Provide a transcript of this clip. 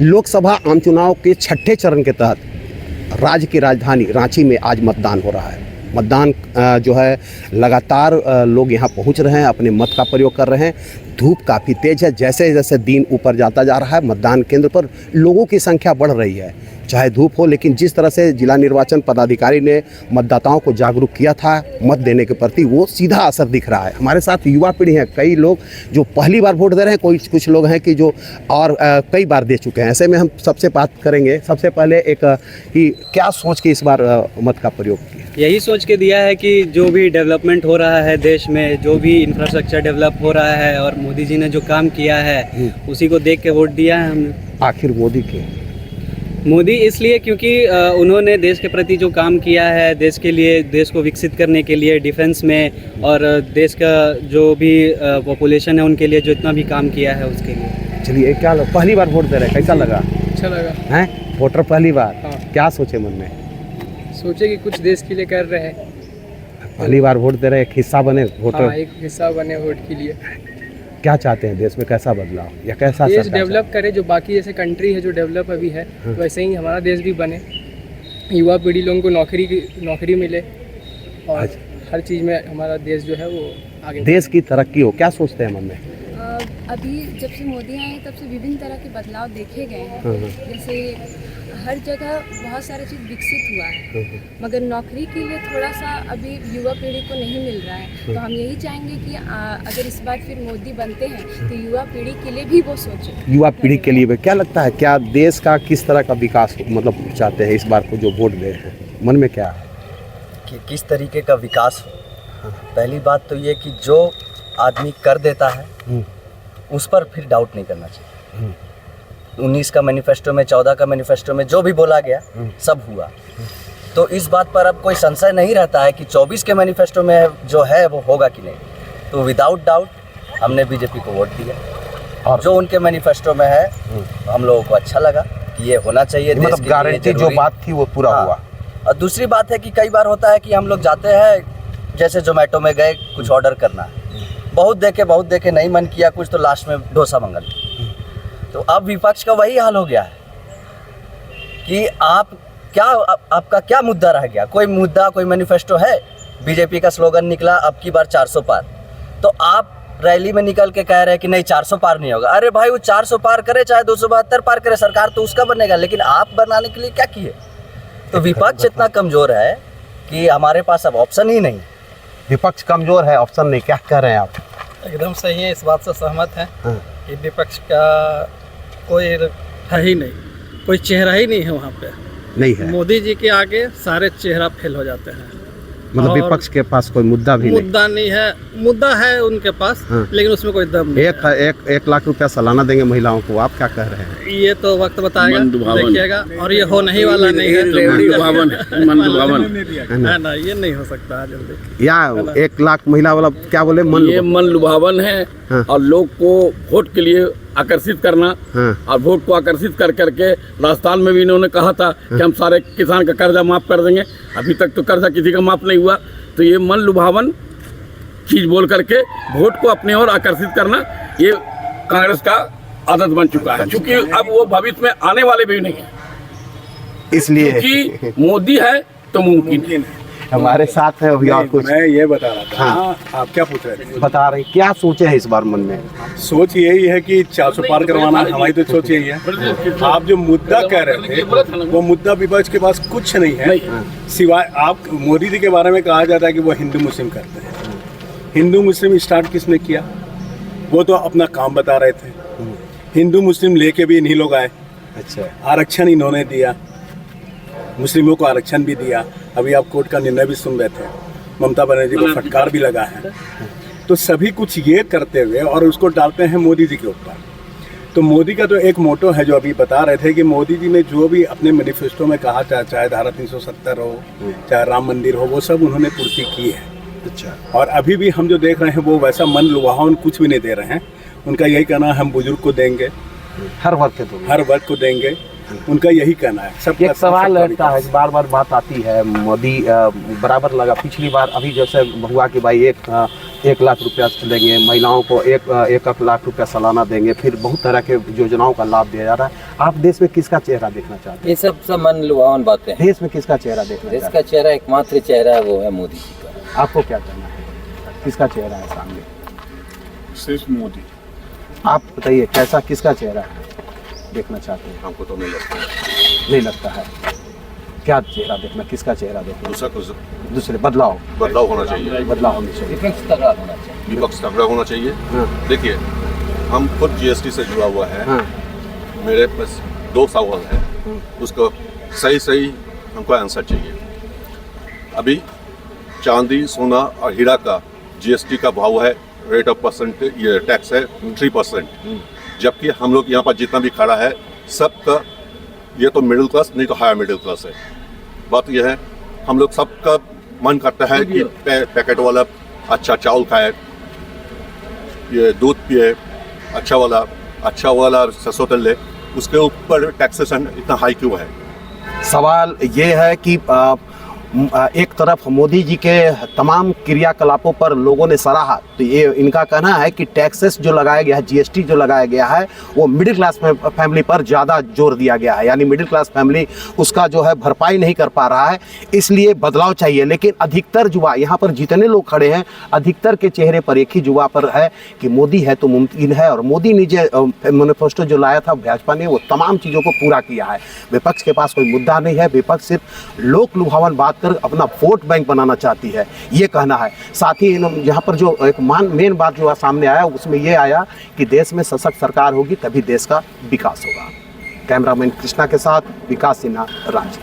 लोकसभा आम चुनाव के छठे चरण के तहत राज्य की राजधानी रांची में आज मतदान हो रहा है। मतदान जो है लगातार लोग यहाँ पहुँच रहे हैं, अपने मत का प्रयोग कर रहे हैं। धूप काफ़ी तेज़ है, जैसे जैसे दिन ऊपर जाता जा रहा है मतदान केंद्र पर लोगों की संख्या बढ़ रही है, चाहे धूप हो। लेकिन जिस तरह से जिला निर्वाचन पदाधिकारी ने मतदाताओं को जागरूक किया था मत देने के प्रति, वो सीधा असर दिख रहा है। हमारे साथ युवा पीढ़ी है, कई लोग जो पहली बार वोट दे रहे हैं, कुछ लोग हैं कि जो और कई बार दे चुके हैं। ऐसे में हम सबसे बात करेंगे। सबसे पहले कि क्या सोच के इस बार मत का प्रयोग किया? यही सोच के दिया है कि जो भी डेवलपमेंट हो रहा है देश में, जो भी इंफ्रास्ट्रक्चर डेवलप हो रहा है और मोदी जी ने जो काम किया है उसी को देख के वोट दिया है हमने। आखिर मोदी इसलिए क्योंकि उन्होंने देश के प्रति जो काम किया है, देश के लिए, देश को विकसित करने के लिए डिफेंस में, और देश का जो भी पॉपुलेशन है उनके लिए जो इतना भी काम किया है उसके लिए। चलिए, क्या पहली बार वोट दे रहे हैं, कैसा लगा? अच्छा लगा हैं? वोटर पहली बार? हाँ। क्या सोचे मन में? सोचे कि कुछ देश के लिए कर रहे हैं। पहली बार वोट दे रहे हैं, एक हिस्सा बने वोटर। हाँ, एक हिस्सा बने वोट के लिए। क्या चाहते हैं देश में, कैसा बदलाव या कैसा देश डेवलप करे, जो बाकी जैसे कंट्री है जो डेवलप अभी है, वैसे ही हमारा देश भी बने। युवा पीढ़ी लोगों को नौकरी मिले और हर चीज़ में हमारा देश जो है वो आगे, देश की तरक्की हो। क्या सोचते हैं मन में? अभी जब से मोदी आए तब से विभिन्न तरह के बदलाव देखे गए हैं। जैसे हर जगह बहुत सारी चीज़ विकसित हुआ है, मगर नौकरी के लिए थोड़ा सा अभी युवा पीढ़ी को नहीं मिल रहा है। तो हम यही चाहेंगे कि अगर इस बार फिर मोदी बनते हैं तो युवा पीढ़ी के लिए भी वो सोचें। युवा पीढ़ी के लिए क्या लगता है, क्या देश का किस तरह का विकास मतलब चाहते हैं इस बार को जो वोट दे रहे हैं? मन में क्या है कि किस तरीके का विकास हो? पहली बात तो ये कि जो आदमी कर देता है उस पर फिर डाउट नहीं करना चाहिए। 19 का मैनिफेस्टो में, 14 का मैनिफेस्टो में जो भी बोला गया सब हुआ। तो इस बात पर अब कोई संशय नहीं रहता है कि 24 के मैनिफेस्टो में जो है वो होगा कि नहीं। तो विदाउट डाउट हमने बीजेपी को वोट दिया, और जो उनके मैनिफेस्टो में है हम लोगों को अच्छा लगा कि ये होना चाहिए। मतलब गारंटी जो बात थी वो पूरा हुआ। और दूसरी बात है कि कई बार होता है कि हम लोग जाते हैं, जैसे जोमेटो में गए कुछ ऑर्डर करना है, बहुत देखे नहीं मन किया कुछ, तो लास्ट में डोसा मंगा लिया। तो अब विपक्ष का वही हाल हो गया है कि आपका क्या मुद्दा रह गया? कोई मुद्दा, कोई मैनिफेस्टो है? बीजेपी का स्लोगन निकला अब की बार 400 पार, तो आप रैली में निकल के कह रहे हैं कि नहीं 400 पार नहीं होगा। अरे भाई, वो 400 पार करे चाहे 272 पार करे, सरकार तो उसका बनेगा, लेकिन आप बनाने के लिए क्या किए? तो विपक्ष इतना कमजोर है कि हमारे पास अब ऑप्शन ही नहीं। विपक्ष कमजोर है, ऑप्शन नहीं, क्या कह रहे हैं आप? एकदम सही है, इस बात से सहमत हैं कि विपक्ष का कोई है ही नहीं, कोई चेहरा ही नहीं है वहाँ पे। नहीं है। मोदी जी के आगे सारे चेहरा फेल हो जाते हैं। मतलब विपक्ष के पास कोई मुद्दा नहीं है। मुद्दा है उनके पास, लेकिन उसमें कोई दम नहीं है। 1 लाख रुपया सालाना देंगे महिलाओं को, आप क्या कह रहे हैं? ये तो वक्त बताएगा, देखिएगा, और ये हो नहीं वाला नहीं है। ना, ये नहीं हो सकता जल्दी। या 1 लाख महिला वाला क्या बोले? मन लुभावन है। और लोग को वोट के लिए आकर्षित करना, और वोट को आकर्षित कर करके राजस्थान में भी इन्होंने कहा था कि हम सारे किसान का कर्जा माफ कर देंगे। अभी तक तो कर्जा किसी का माफ नहीं हुआ। तो ये मन लुभावन चीज बोल करके वोट को अपने ओर आकर्षित करना, ये कांग्रेस का आदत बन चुका है, क्योंकि अब वो भविष्य में आने वाले भी नहीं है, इसलिए क्योंकि मोदी है तो मुमकिन है। हमारे साथ है अभी और कुछ। मैं ये बता रहा था। आप क्या पूछ रहे थे? बता रहे, क्या सोचे हैं इस बार मन में? सोच यही है कि 400 पार करवाना, हमारी तो सोच यही है। आप जो मुद्दा कह रहे थे वो मुद्दा विपक्ष के पास कुछ नहीं है, सिवाय आप मोदी जी के बारे में कहा जाता है कि वो हिंदू मुस्लिम करते हैं। हिंदू मुस्लिम स्टार्ट किसने किया? वो तो अपना काम बता रहे थे। हिंदू मुस्लिम लेके भी इन्हीं लोग आए। अच्छा, आरक्षण इन्होंने दिया, मुस्लिमों को आरक्षण भी दिया। अभी आप कोर्ट का निर्णय भी सुन रहे थे, ममता बनर्जी को फटकार भी लगा है। तो सभी कुछ ये करते हुए और उसको डालते हैं मोदी जी के ऊपर। तो मोदी का तो एक मोटो है, जो अभी बता रहे थे कि मोदी जी ने जो भी अपने मैनिफेस्टो में कहा, चाहे धारा 370 हो, चाहे राम मंदिर हो, वो सब उन्होंने पूर्ति की है। अच्छा, और अभी भी हम जो देख रहे हैं वो वैसा मन लुभावन कुछ भी नहीं दे रहे हैं। उनका यही कहना है हम बुजुर्ग को देंगे, हर वर्ग को देंगे, उनका यही कहना है। सब एक सवाल रहता है, बार बार बात आती है, मोदी बराबर लगा। पिछली बार अभी जैसे हुआ कि भाई एक 1 लाख रुपया देंगे, महिलाओं को एक लाख रुपया सालाना देंगे, फिर बहुत तरह के योजनाओं का लाभ दिया जा रहा है। आप देश में किसका चेहरा देखना चाहते हैं? ये सब मन लुभावन बातें हैं। देश में किसका चेहरा देखना देश चाहते का चेहरा एकमात्र चेहरा है, वो है मोदी जी का। हैं? आपको क्या करना है? किसका चेहरा है सामने? सिर्फ मोदी। आप बताइए कैसा किसका चेहरा है देखना चाहते हैं? हमको तो नहीं लगता, नहीं लगता है। क्या चेहरा देखना, किसका चेहरा देखना? दूसरा कुछ दूसरे बदलाव होना चाहिए, बदलाव होनी चाहिए, विपक्ष तगड़ा होना चाहिए। विपक्ष तगड़ा होना चाहिए। हाँ। देखिए, हम खुद जीएसटी से जुड़ा हुआ है। हाँ। मेरे पास 2 सवाल है, उसको सही हमको आंसर चाहिए। अभी चांदी, सोना और हीरा का जीएसटी का भाव है, रेट ऑफ परसेंट, ये टैक्स है 3%, जबकि हम लोग यहाँ पर जितना भी खड़ा है सबका ये तो मिडिल क्लास नहीं तो हायर मिडिल क्लास है। बात यह है, हम लोग सबका मन करता है कि पैकेट वाला अच्छा चावल खाए, ये दूध पिए, अच्छा वाला सरसों तेल ले, उसके ऊपर टैक्सेशन इतना हाई क्यों है? सवाल ये है कि एक तरफ मोदी जी के तमाम क्रियाकलापों पर लोगों ने सराहा, तो ये इनका कहना है कि टैक्सेस जो लगाया गया है, जीएसटी जो लगाया गया है, वो मिडिल क्लास फैमिली पर ज़्यादा जोर दिया गया है, यानी मिडिल क्लास फैमिली उसका जो है भरपाई नहीं कर पा रहा है, इसलिए बदलाव चाहिए। लेकिन अधिकतर युवा यहाँ पर जितने लोग खड़े हैं, अधिकतर के चेहरे पर एक ही युवा पर है कि मोदी है तो मुमकिन है, और मोदी ने जो मैनिफेस्टो जो लाया था भाजपा ने, वो तमाम चीज़ों को पूरा किया है। विपक्ष के पास कोई मुद्दा नहीं है, विपक्ष सिर्फ लोक लुभावन बात कर अपना वोट बैंक बनाना चाहती है, ये कहना है। साथ ही यहाँ पर जो एक मेन बात जो सामने आया उसमें ये आया कि देश में सशक्त सरकार होगी तभी देश का विकास होगा। कैमरामैन कृष्णा के साथ विकास सिन्हा, रांची।